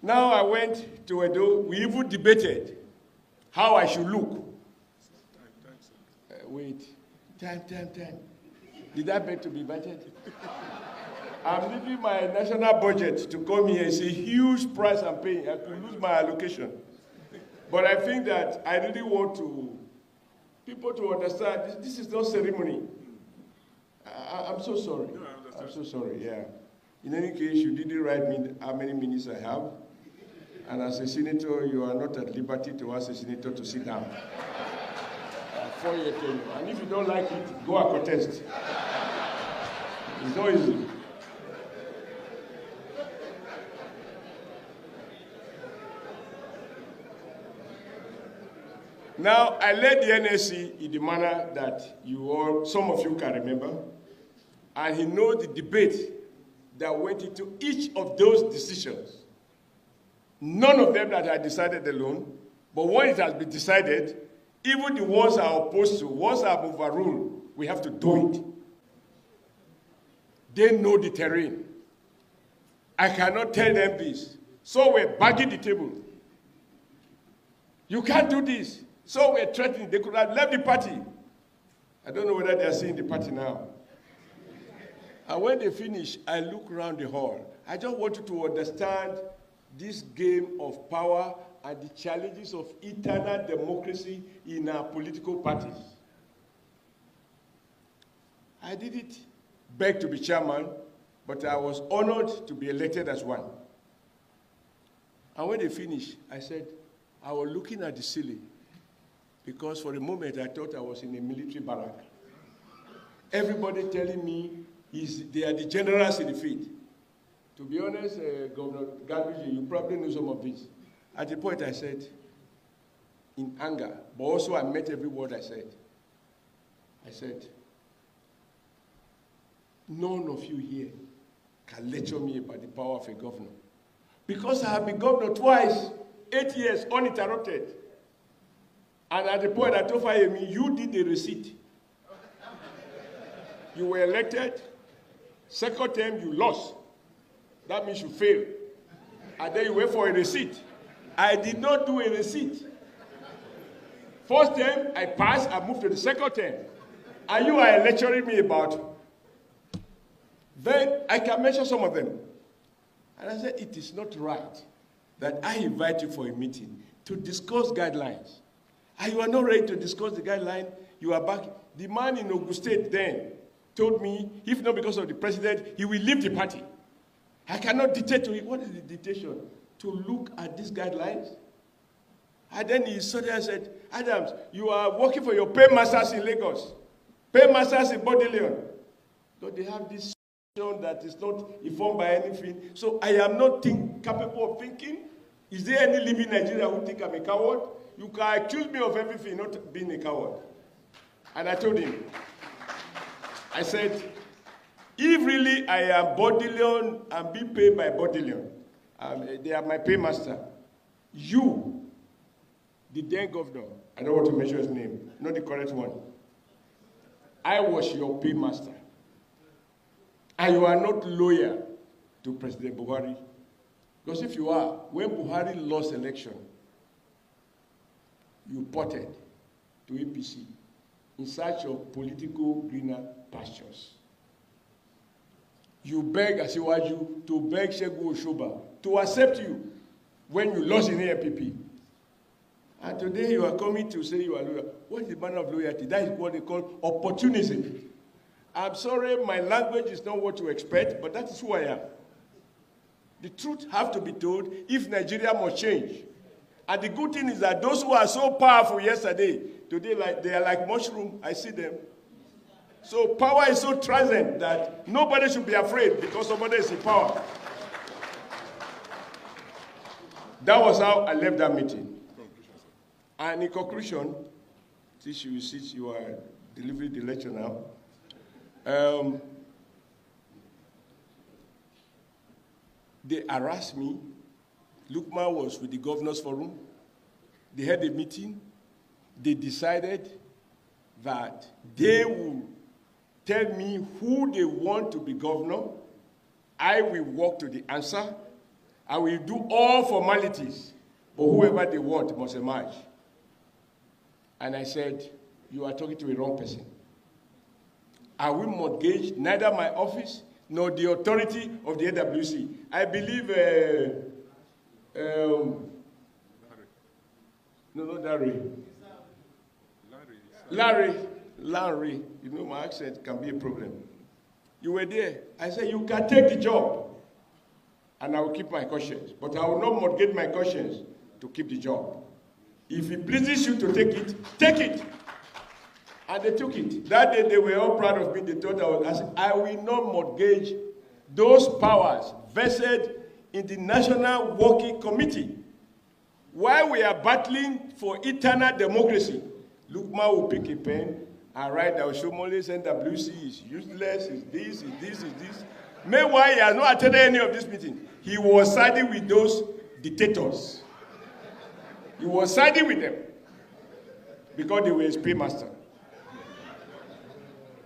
Now I went to Edo. We even debated how I should look. Wait. Time. Did I beg to be invited? I'm leaving my national budget to come here. It's a huge price I'm paying. I could lose my allocation. But I think that I really want people to understand this is not ceremony. I'm so sorry. No, I understand. I'm so sorry, yeah. In any case, you didn't write me how many minutes I have. And as a senator, you are not at liberty to ask a senator to sit down. 4-year tenure. And if you don't like it, go and contest. It's not easy. Now, I led the NSC in the manner that some of you can remember, and he knows the debate that went into each of those decisions. None of them that I decided alone, but when it has been decided, even the ones I are opposed to, once I'm overruled, we have to do it. They know the terrain. I cannot tell them this. So we're bagging the table. You can't do this. So we're threatening. They could have left the party. I don't know whether they're seeing the party now. And when they finish, I look around the hall. I just want you to understand this game of power and the challenges of eternal democracy in our political parties. I didn't beg to be chairman, but I was honored to be elected as one. And when they finished, I said, I was looking at the ceiling, because for a moment I thought I was in a military barrack. Everybody telling me they are the generals in the field. To be honest, Governor Gandhi, you probably know some of this. At the point I said, in anger, but also I meant every word I said, none of you here can lecture me about the power of a governor. Because I have been governor twice, 8 years, uninterrupted. And at the point I told Fayemi, you did the receipt. You were elected. Second term, you lost. That means you failed. And then you wait for a receipt. I did not do a receipt. First term, I passed, I moved to the second term. And you are lecturing me about. Then I can mention some of them. And I said, it is not right that I invite you for a meeting to discuss guidelines. And you are not ready to discuss the guideline. You are back. The man in Ogun State then told me, if not because of the president, he will leave the party. I cannot dictate to him. What is the dictation? To look at these guidelines. And then he suddenly said, Adams, you are working for your paymasters in Lagos, paymasters in Bodleian. So they have this that is not informed by anything. So I am not capable of thinking. Is there any living Nigeria who think I'm a coward? You can accuse me of everything, not being a coward. And I told him, I said, if really I am Bodleian and be paid by Bodleian, they are my paymaster. You, the then governor, I don't want to mention his name, not the correct one. I was your paymaster. And you are not loyal to President Buhari. Because if you are, when Buhari lost election, you ported to APC in search of political greener pastures. You beg Asiwaju to beg Segun Oshoba to accept you when you lost in APP. And today you are coming to say you are loyal. What is the manner of loyalty? That is what they call opportunism. I'm sorry, my language is not what you expect, but that is who I am. The truth has to be told if Nigeria must change. And the good thing is that those who are so powerful yesterday, today they are like mushroom. I see them. So power is so transient that nobody should be afraid because somebody is in power. That was how I left that meeting. And in conclusion, since you are delivering the lecture now, they harassed me. Lukman was with the Governors Forum. They had a meeting. They decided that they will tell me who they want to be governor. I will walk to the answer. I will do all formalities, but whoever they want must emerge. And I said, you are talking to a wrong person. I will mortgage neither my office nor the authority of the AWC. I believe, Larry, you know my accent can be a problem. You were there. I said, you can take the job, and I will keep my conscience. But I will not mortgage my conscience to keep the job. If it pleases you to take it, take it. And they took it. That day, they were all proud of me. They thought I said, I will not mortgage those powers vested in the National Working Committee. While we are battling for eternal democracy, Lukman will pick a pen and write that Oshomole's NWC is useless, is this, is this, is this. Meanwhile, he has not attended any of this meeting. He was siding with those dictators. He was siding with them because they were his paymaster.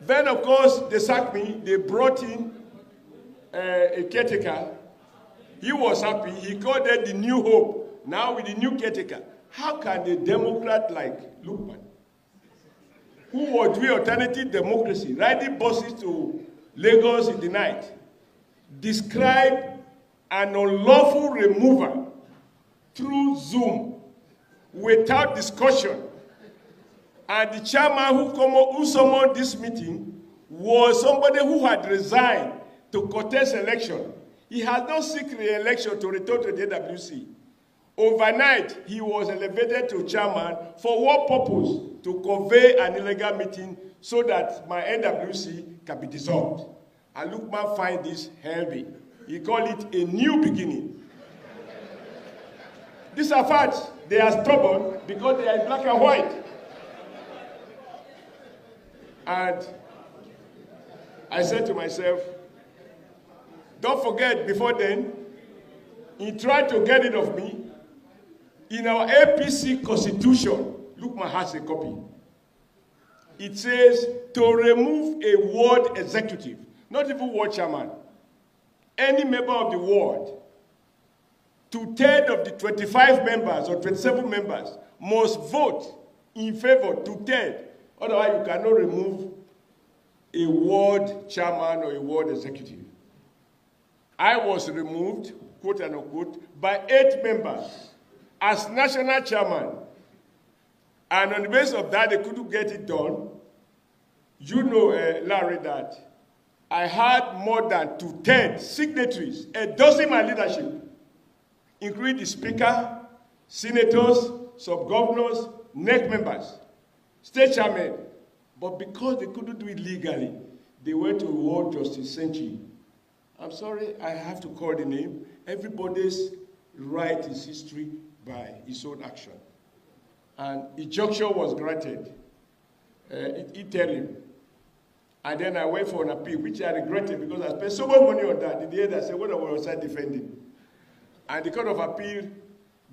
Then, of course, they sacked me. They brought in a caretaker. He was happy. He called it the New Hope. Now with the new caretaker, how can a Democrat like Lukman, who was doing alternative democracy, riding buses to Lagos in the night, describe an unlawful removal through Zoom without discussion? And the chairman who summoned this meeting was somebody who had resigned to contest election. He had not seek re-election to return to the AWC. Overnight, he was elevated to chairman. For what purpose? To convey an illegal meeting so that my NWC can be dissolved. And Lukman find this healthy. He called it a new beginning. These are facts. They are stubborn because they are in black and white. And I said to myself, don't forget, before then, he tried to get rid of me. In our APC constitution, Lukman has a copy. It says to remove a ward executive, not even ward chairman, any member of the ward, 2/3 of the 25 members or 27 members must vote in favor, 2/3. Otherwise, you cannot remove a ward chairman or a ward executive. I was removed, quote and unquote, by 8 members as national chairman. And on the basis of that, they couldn't get it done. You know, Larry, that I had more than 2/3 signatories, endorsing my leadership, including the speaker, senators, sub-governors, NEC members, state chairmen. But because they couldn't do it legally, they went to World Justice Century. I'm sorry, I have to call the name. Everybody's right is history by his own action. And injunction was granted, interim. And then I went for an appeal, which I regretted because I spent so much money on that. In the end, I said, what was I defending? And the Court of Appeal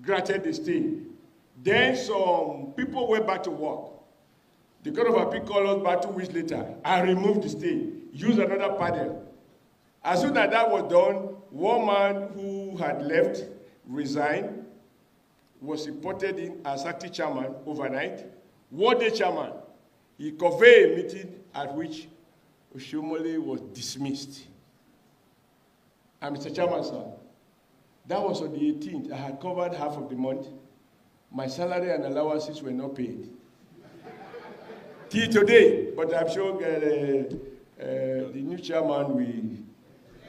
granted the stay. Then some people went back to work. The Court of Appeal called us back 2 weeks later. I removed the stay, used another panel. As soon as that was done, one man who had left, resigned, was reported in as acting chairman overnight. One day chairman, he convened a meeting at which Oshiomole was dismissed. And Mr. Chairman, sir, that was on the 18th. I had covered half of the month. My salary and allowances were not paid. Till today, but I'm sure the new chairman will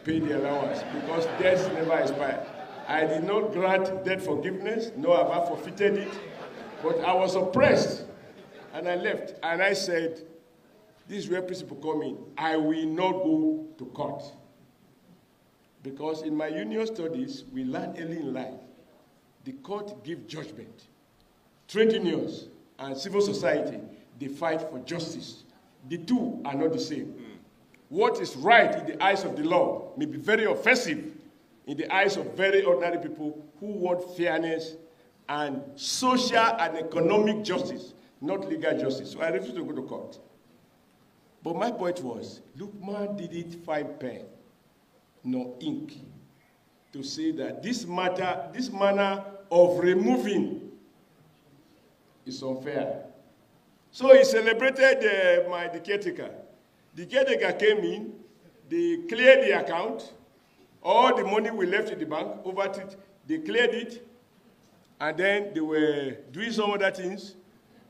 pay the allowance because debts never expire. I did not grant debt forgiveness, nor have I forfeited it, but I was oppressed, and I left. And I said, this is where principle come in. I will not go to court. Because in my union studies, we learned early in life, the court gives judgment. Trade unions and civil society, they fight for justice. The two are not the same. What is right in the eyes of the law may be very offensive in the eyes of very ordinary people who want fairness and social and economic justice, not legal justice. So I refuse to go to court. But my point was, Lukman didn't find pen nor ink to say that this manner of removing is unfair. So he celebrated the caretaker. The caretaker came in, they cleared the account, all the money we left in the bank, over it, they cleared it, and then they were doing some other things,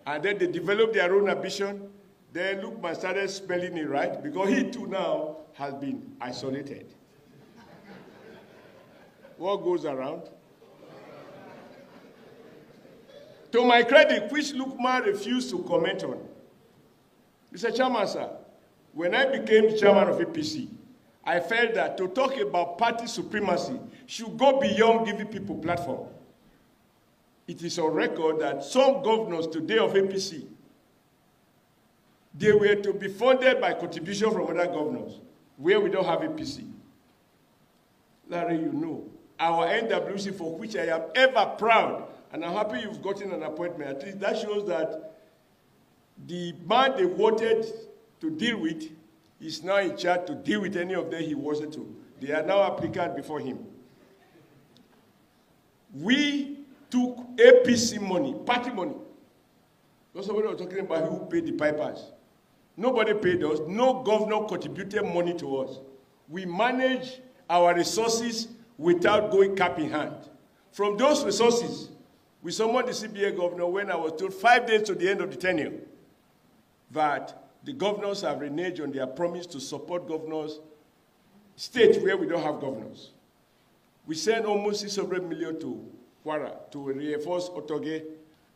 and then they developed their own ambition. Then Lukman started spelling it right, because he too now has been isolated. What goes around? To my credit, which Lukman refused to comment on. Mr. Chairman, sir, when I became chairman of APC, I felt that to talk about party supremacy should go beyond giving people platform. It is on record that some governors today of APC, they were to be funded by contribution from other governors, where we don't have APC. Larry, you know, our NWC, for which I am ever proud, and I'm happy you've gotten an appointment. At least that shows that the man they wanted to deal with is now in charge to deal with any of them he wanted to. They are now applicants before him. We took APC money, party money. Because somebody was talking about who paid the pipers. Nobody paid us. No governor contributed money to us. We managed our resources without going cap in hand. From those resources, we summoned the CBA governor when I was told 5 days to the end of the tenure that the governors have reneged on their promise to support governors, states where we don't have governors. We sent almost 600 million to Kwara to reinforce Otoge,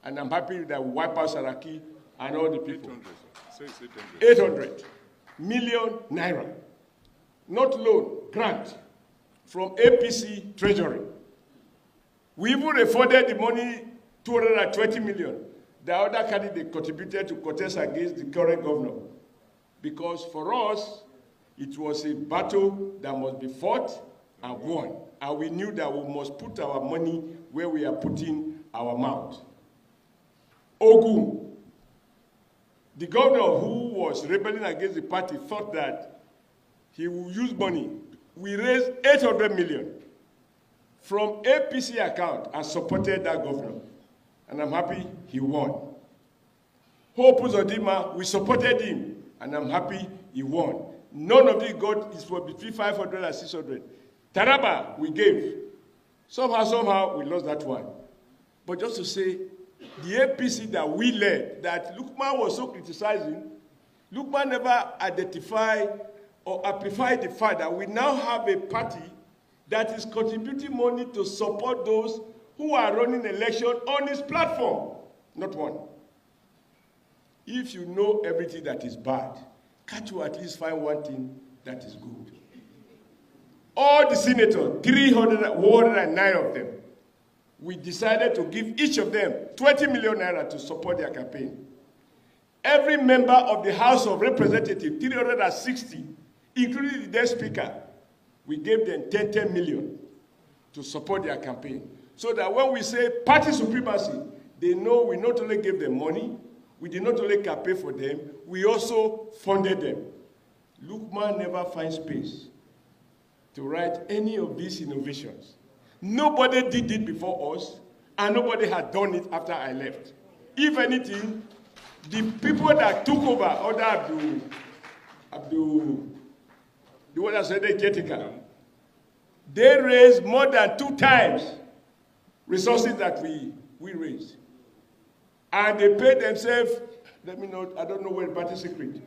and I'm happy that we wipe out Saraki and all the people. 800 million naira. Not loan, grant from APC Treasury. We even refunded the money, 220 million. The other candidate contributed to contest against the current governor. Because for us, it was a battle that must be fought and won. And we knew that we must put our money where we are putting our mouth. Ogun, the governor who was rebelling against the party, thought that he would use money. We raised 800 million from APC account and supported that governor. And I'm happy he won. Hope Uzodinma, we supported him, and I'm happy he won. None of it got is for between 500 and 600. Taraba, we gave. Somehow, we lost that one. But just to say, the APC that we led, that Lukman was so criticizing, Lukman never identified or amplified the fact that we now have a party that is contributing money to support those who are running election on his platform. Not one. If you know everything that is bad, can't you at least find one thing that is good? All the senators, 109 of them, we decided to give each of them 20 million naira to support their campaign. Every member of the House of Representatives, 360, including the desk speaker, we gave them 10 million to support their campaign. So that when we say party supremacy, they know we not only gave them money, we did not only campaign for them, we also funded them. Lukman never finds space to write any of these innovations. Nobody did it before us, and nobody had done it after I left. If anything, the people that took over under the one that said the caretaker, they raised more than 2 times resources that we raised. And they paid themselves, let me know, I don't know where the party secret.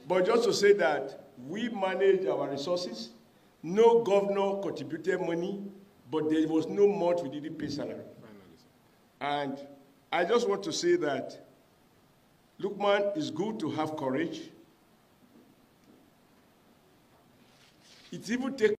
But just to say that we managed our resources, no governor contributed money, but there was no month we didn't pay salary. And I just want to say that Lukman, is good to have courage. It's even take